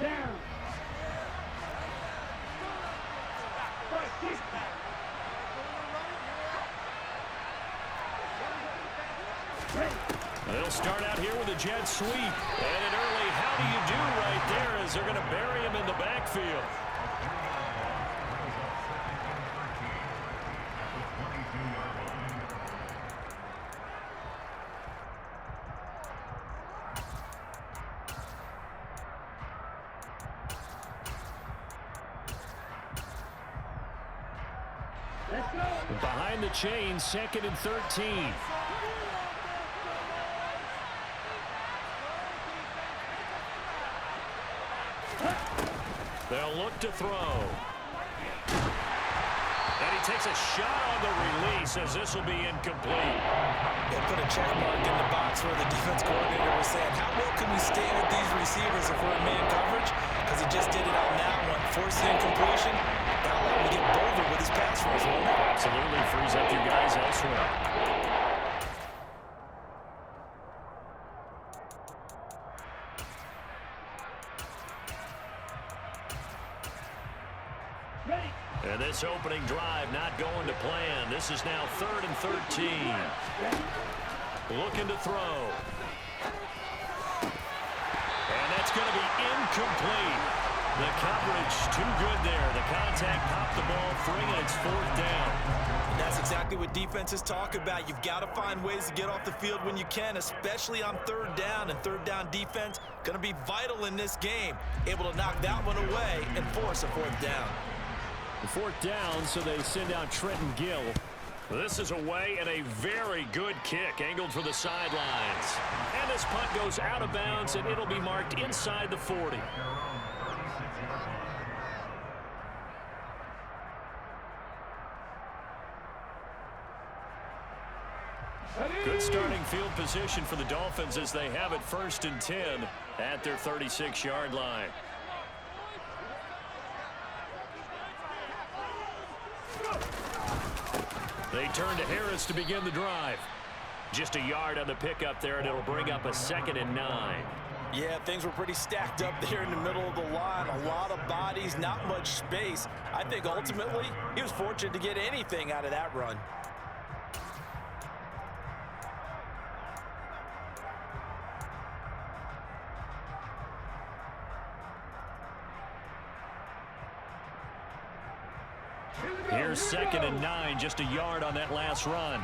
Down. They'll start out here with a jet sweep. And an early how do you do right there as they're going to bury him in the backfield. Behind the chain, 2nd and 13. They'll look to throw. And he takes a shot on the release as this will be incomplete. They put a check mark in the box where the defense coordinator was saying, how well can we stay with these receivers if we're in man coverage? Because he just did it on that one. Forced the incompletion. That'll allow him to get bolder with his pass rush, won't it? Absolutely frees up your guys elsewhere. And this opening drive not going to plan. This is now 3rd and 13. Looking to throw. And that's going to be incomplete. The coverage too good there. The contact popped the ball free, and it's 4th down. And that's exactly what defenses talk about. You've got to find ways to get off the field when you can, especially on 3rd down. And 3rd down defense going to be vital in this game. Able to knock that one away and force a 4th down. 4th down, so they send out Trenton Gill. This is away and a very good kick angled for the sidelines. And this punt goes out of bounds, and it'll be marked inside the 40. Good starting field position for the Dolphins as they have it 1st and 10 at their 36-yard line. They turn to Harris to begin the drive. Just a yard on the pickup there, and it'll bring up a 2nd and 9. Yeah, things were pretty stacked up there in the middle of the line. A lot of bodies, not much space. I think ultimately he was fortunate to get anything out of that run. Here's 2nd and 9, just a yard on that last run.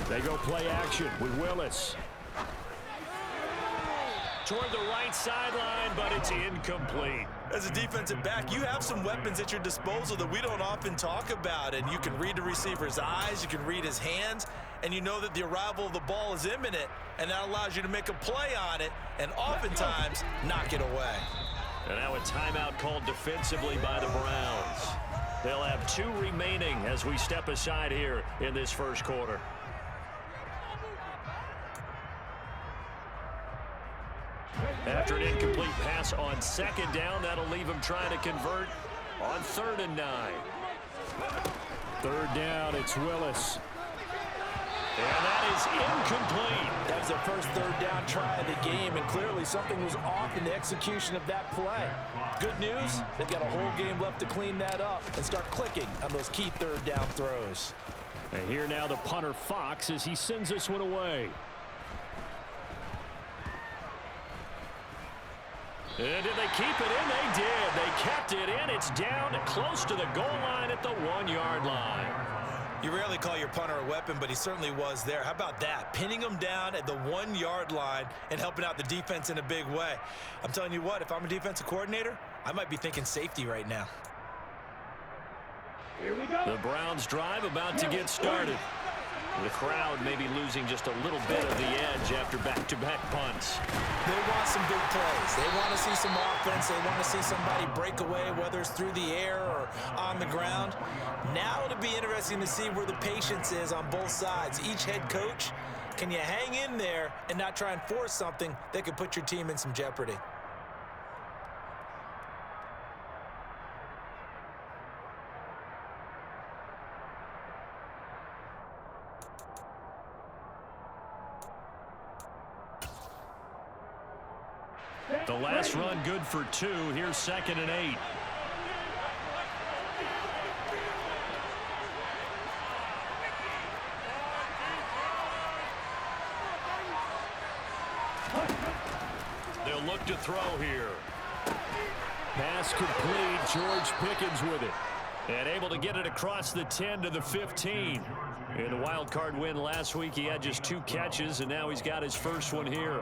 They go play action with Willis. Toward the right sideline, but it's incomplete. As a defensive back, you have some weapons at your disposal that we don't often talk about, and you can read the receiver's eyes, you can read his hands, and you know that the arrival of the ball is imminent, and that allows you to make a play on it and oftentimes knock it away. And now a timeout called defensively by the Browns. They'll have 2 remaining as we step aside here in this 1st quarter. After an incomplete pass on 2nd down, that'll leave him trying to convert on 3rd and 9. 3rd down, it's Willis. And that is incomplete. That was their first 3rd down try of the game, and clearly something was off in the execution of that play. Good news, they've got a whole game left to clean that up and start clicking on those key 3rd down throws. And here now the punter Fox as he sends this one away. And did they keep it in? They did. They kept it in. It's down close to the goal line at the 1-yard line. You rarely call your punter a weapon, but he certainly was there. How about that? Pinning him down at the 1-yard line and helping out the defense in a big way. I'm telling you what, if I'm a defensive coordinator, I might be thinking safety right now. Here we go. The Browns drive about to get started. The crowd may be losing just a little bit of the edge after back-to-back punts. They want some big plays. They want to see some offense. They want to see somebody break away, whether it's through the air or on the ground. Now it'll be interesting to see where the patience is on both sides. Each head coach, can you hang in there and not try and force something that could put your team in some jeopardy? The last run good for 2. Here's 2nd and 8. They'll look to throw here. Pass complete. George Pickens with it. And able to get it across the 10 to the 15. In the wild card win last week, he had just 2 catches, and now he's got his first one here.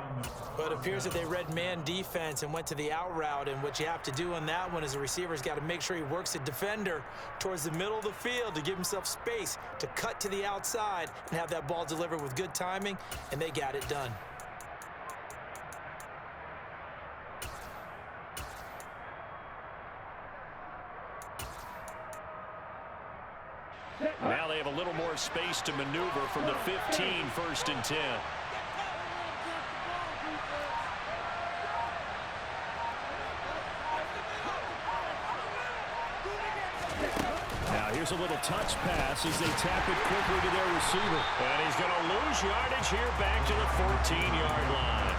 But it appears that they read man defense and went to the out route, and what you have to do on that one is the receiver's got to make sure he works the defender towards the middle of the field to give himself space to cut to the outside and have that ball delivered with good timing, and they got it done. Now they have a little more space to maneuver from the 15, 1st and 10. Now here's a little touch pass as they tap it quickly to their receiver. And he's going to lose yardage here back to the 14-yard line.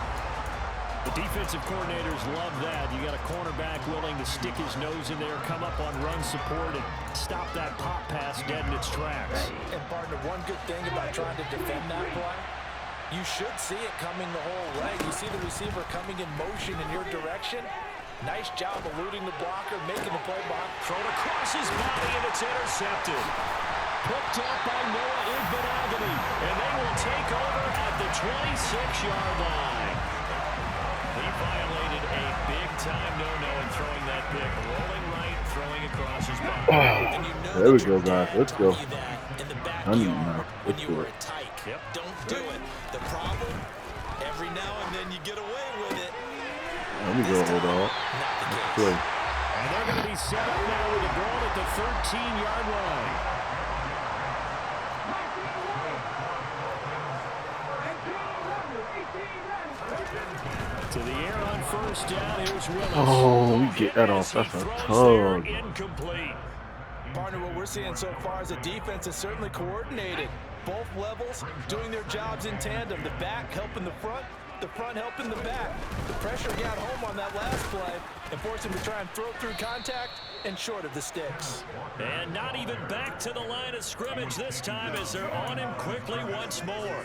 The defensive coordinators love that. You got a cornerback willing to stick his nose in there, come up on run support, and stop that pop pass dead in its tracks. And partner, one good thing about trying to defend that play, you should see it coming the whole way. You see the receiver coming in motion in your direction. Nice job eluding the blocker, making the play behind. Thrown across his body, and it's intercepted. Picked up by Noah Igbenogany, and they will take over at the 26-yard line. He violated a big-time no-no in throwing that pick. Rolling right, throwing across his body. And you know there we go, guys. Let's go. In the backyard when you were a tyke. Yep. Don't do it. The problem, every now and then you get away with it. Let me go, hold on. Let's play. And they're going to be set up now with the ball at the 13-yard line. To the air on 1st down. Here's Willis. Oh, we get that off. That's a tug. Incomplete. Partner, what we're seeing so far is the defense is certainly coordinated. Both levels doing their jobs in tandem. The back helping the front helping the back. The pressure got home on that last play and forced him to try and throw through contact and short of the sticks. And not even back to the line of scrimmage this time as they're on him quickly once more.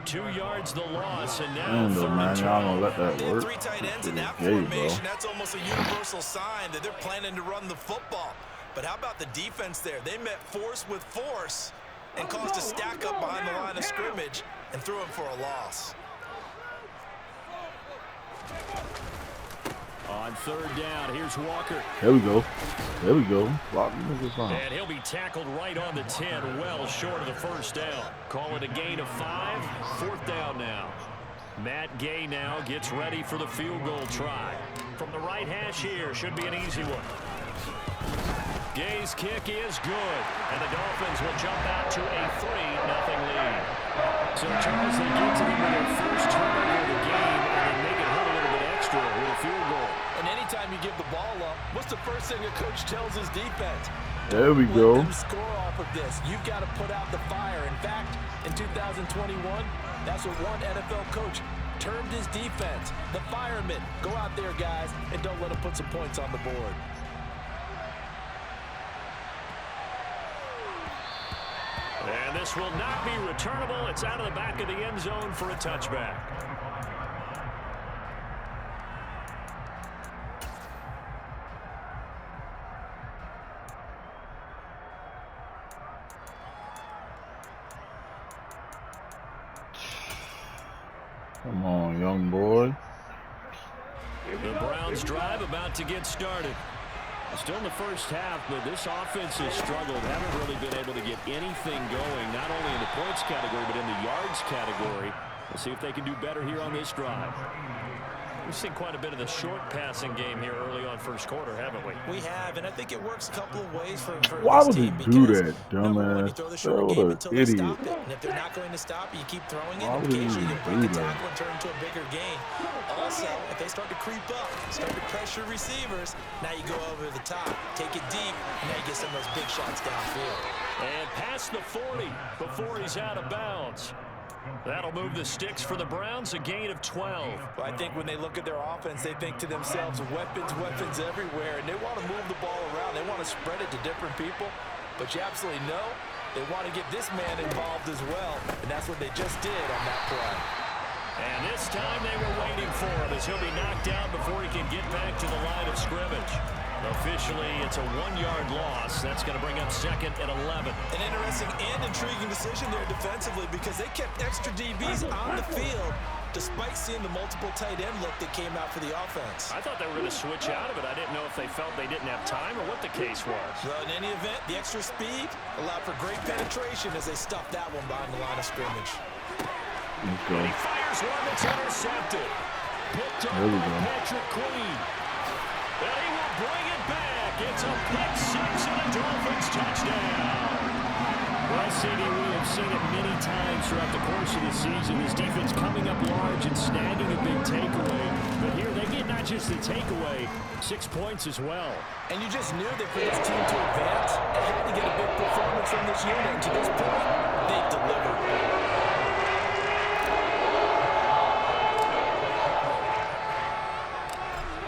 2 yards the loss, and now man, y'all gonna let that work. 3 tight ends in that formation. That's almost a universal sign that they're planning to run the football. But how about the defense there? They met force with force and caused a stack up behind the line of scrimmage and threw him for a loss. On 3rd down, here's Walker. There we go. There we go. And he'll be tackled right on the 10, well short of the 1st down. Call it a gain of 5, 4th down now. Matt Gay now gets ready for the field goal try. From the right hash here, should be an easy one. Gay's kick is good, and the Dolphins will jump out to a 3-0 lead. So, Charles, they get to them with their first turnover of the game, and they make it hurt a little bit extra with a field goal. And anytime you give the ball up, what's the first thing a coach tells his defense? There we go. Let them score off of this. You've got to put out the fire. In fact, in 2021, that's what one NFL coach termed his defense. The firemen. Go out there, guys, and don't let them put some points on the board. And this will not be returnable. It's out of the back of the end zone for a touchback. Come on, young boy. The Browns drive about to get started. Still in the first half, but this offense has struggled. Haven't really been able to get anything going, not only in the points category, but in the yards category. We'll see if they can do better here on this drive. We've seen quite a bit of the short passing game here early on first quarter, haven't we? We have, and I think it works a couple of ways for Why this would he team. do that, Number one, you dumbass? throw the short game What until an they idiot. stop it. And if they're not going to stop it, you keep throwing it. Why And would he occasionally you do break a that? tackle and turn into a bigger gain. Also, if they start to creep up, start to pressure receivers, now you go over the top, take it deep, and now you get some of those big shots downfield. And past the 40 before he's out of bounds. That'll move the sticks for the Browns, a gain of 12. Well, I think when they look at their offense, they think to themselves, weapons, weapons everywhere, and they want to move the ball around. They want to spread it to different people, but you absolutely know they want to get this man involved as well, and that's what they just did on that play. And this time they were waiting for him as he'll be knocked down before he can get back to the line of scrimmage. Officially, it's a 1-yard loss. That's going to bring up second and 11. An interesting and intriguing decision there defensively because they kept extra DBs on the field despite seeing the multiple tight end look that came out for the offense. I thought they were going to switch out of it. I didn't know if they felt they didn't have time or what the case was. Well, in any event, the extra speed allowed for great penetration as they stuffed that one behind the line of scrimmage. And he fires one that's intercepted. Picked up by Patrick Queen. And he will bring it back. It's a pick six and a Dolphins touchdown. Well, CD, we have seen it many times throughout the course of the season. This defense coming up large and snagging a big takeaway. But here they get not just the takeaway, 6 points as well. And you just knew that for this team to advance, they had to get a big performance from this unit. And to this point, they've delivered.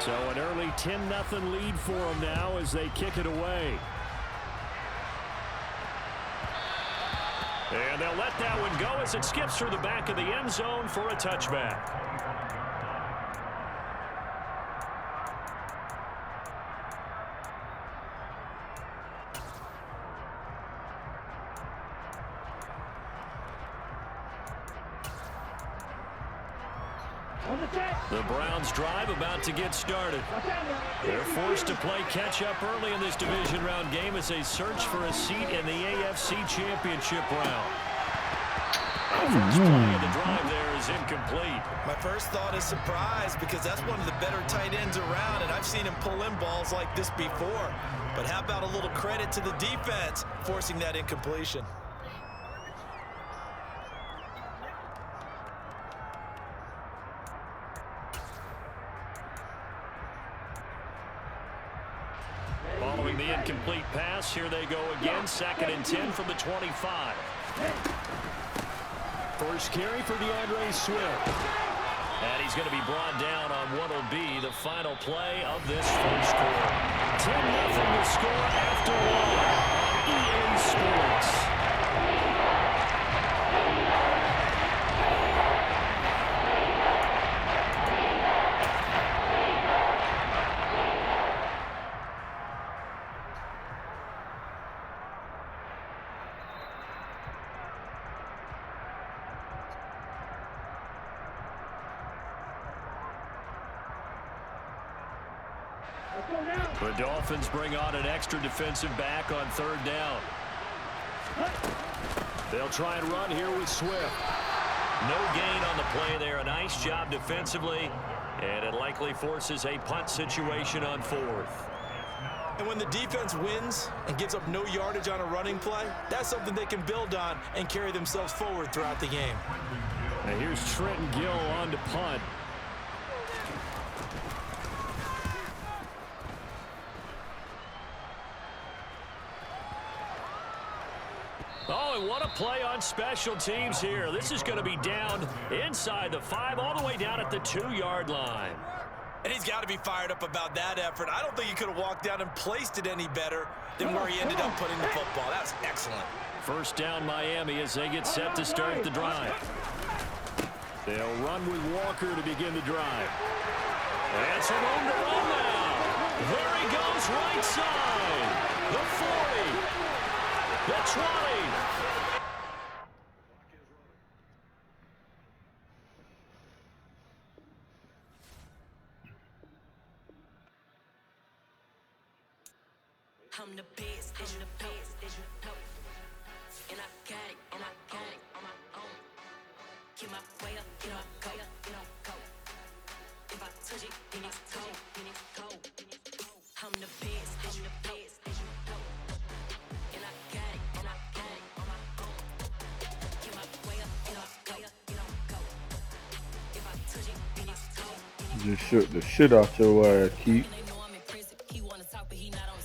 So an early 10-0 lead for them now as they kick it away. And they'll let that one go as it skips through the back of the end zone for a touchback. The Browns drive about to get started. They're forced to play catch-up early in this division round game as they search for a seat in the AFC Championship round. First play of the drive there is incomplete. My first thought is surprise because that's one of the better tight ends around, and I've seen him pull in balls like this before. But how about a little credit to the defense forcing that incompletion? Following the incomplete pass, here they go again, 2nd and 10 from the 25. First carry for DeAndre Swift. And he's going to be brought down on what will be the final play of this first quarter. 10-0 to score after one. EA Sports. The Dolphins bring on an extra defensive back on 3rd down. They'll try and run here with Swift. No gain on the play there. A nice job defensively, and it likely forces a punt situation on 4th. And when the defense wins and gives up no yardage on a running play, that's something they can build on and carry themselves forward throughout the game. And here's Trenton Gill on to punt. Oh, and what a play on special teams here. This is going to be down inside the 5, all the way down at the 2-yard line. And he's got to be fired up about that effort. I don't think he could have walked down and placed it any better than where he ended up putting the football. That's excellent. First down Miami as they get set to start the drive. They'll run with Walker to begin the drive. And some room to run now. There he goes, right side. The 40. The 20. I'm the best, I'm the best, as you know. And I got it on my own. Get my way up, you know, go. If I touch it, then it's cold. I'm the best, as you know. And I got it on my own. Get my way up, you know, go. If I touch it, then it's cold. Just shook the shit out your ass, Keith.